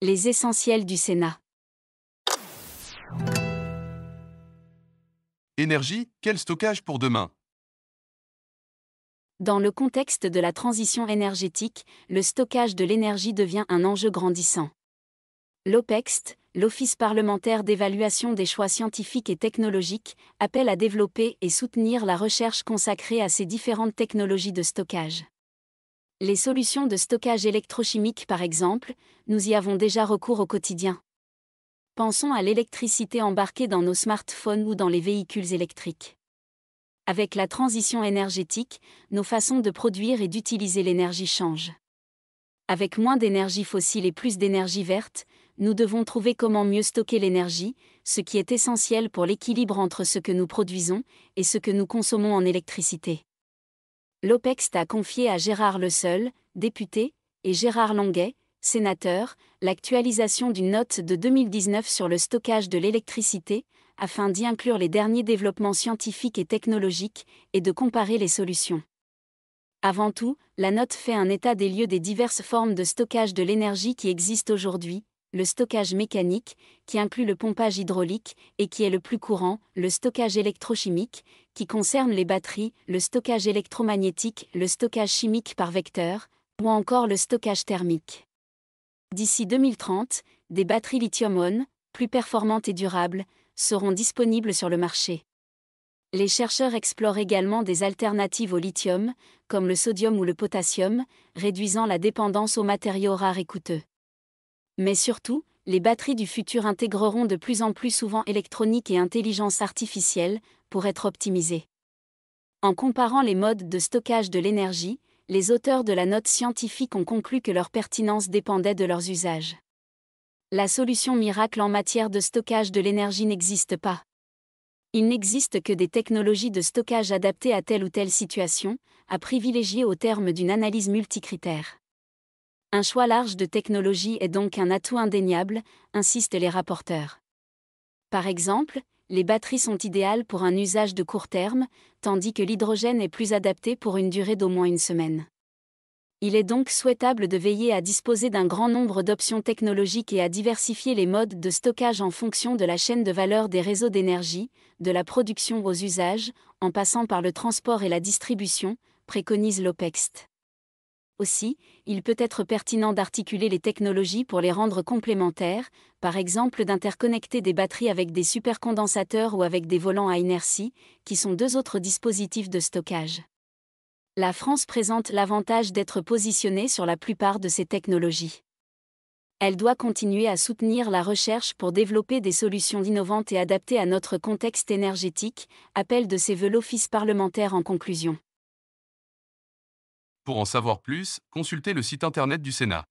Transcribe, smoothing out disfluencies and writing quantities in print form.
Les essentiels du Sénat. Énergie, quel stockage pour demain? Dans le contexte de la transition énergétique, le stockage de l'énergie devient un enjeu grandissant. L'OPEXT, l'Office parlementaire d'évaluation des choix scientifiques et technologiques, appelle à développer et soutenir la recherche consacrée à ces différentes technologies de stockage. Les solutions de stockage électrochimique par exemple, nous y avons déjà recours au quotidien. Pensons à l'électricité embarquée dans nos smartphones ou dans les véhicules électriques. Avec la transition énergétique, nos façons de produire et d'utiliser l'énergie changent. Avec moins d'énergie fossile et plus d'énergie verte, nous devons trouver comment mieux stocker l'énergie, ce qui est essentiel pour l'équilibre entre ce que nous produisons et ce que nous consommons en électricité. L'OPEXT a confié à Gérard Leseul, député, et Gérard Longuet, sénateur, l'actualisation d'une note de 2019 sur le stockage de l'électricité, afin d'y inclure les derniers développements scientifiques et technologiques, et de comparer les solutions. Avant tout, la note fait un état des lieux des diverses formes de stockage de l'énergie qui existent aujourd'hui, le stockage mécanique, qui inclut le pompage hydraulique, et qui est le plus courant, le stockage électrochimique, qui concerne les batteries, le stockage électromagnétique, le stockage chimique par vecteur, ou encore le stockage thermique. D'ici 2030, des batteries lithium-ion, plus performantes et durables, seront disponibles sur le marché. Les chercheurs explorent également des alternatives au lithium, comme le sodium ou le potassium, réduisant la dépendance aux matériaux rares et coûteux. Mais surtout, les batteries du futur intégreront de plus en plus souvent électronique et intelligence artificielle, pour être optimisées. En comparant les modes de stockage de l'énergie, les auteurs de la note scientifique ont conclu que leur pertinence dépendait de leurs usages. La solution miracle en matière de stockage de l'énergie n'existe pas. Il n'existe que des technologies de stockage adaptées à telle ou telle situation, à privilégier au terme d'une analyse multicritère. Un choix large de technologies est donc un atout indéniable, insistent les rapporteurs. Par exemple, les batteries sont idéales pour un usage de court terme, tandis que l'hydrogène est plus adapté pour une durée d'au moins une semaine. Il est donc souhaitable de veiller à disposer d'un grand nombre d'options technologiques et à diversifier les modes de stockage en fonction de la chaîne de valeur des réseaux d'énergie, de la production aux usages, en passant par le transport et la distribution, préconise l'OPEXT. Aussi, il peut être pertinent d'articuler les technologies pour les rendre complémentaires, par exemple d'interconnecter des batteries avec des supercondensateurs ou avec des volants à inertie, qui sont deux autres dispositifs de stockage. La France présente l'avantage d'être positionnée sur la plupart de ces technologies. Elle doit continuer à soutenir la recherche pour développer des solutions innovantes et adaptées à notre contexte énergétique, appelle de ses vœux l'Office parlementaire en conclusion. Pour en savoir plus, consultez le site internet du Sénat.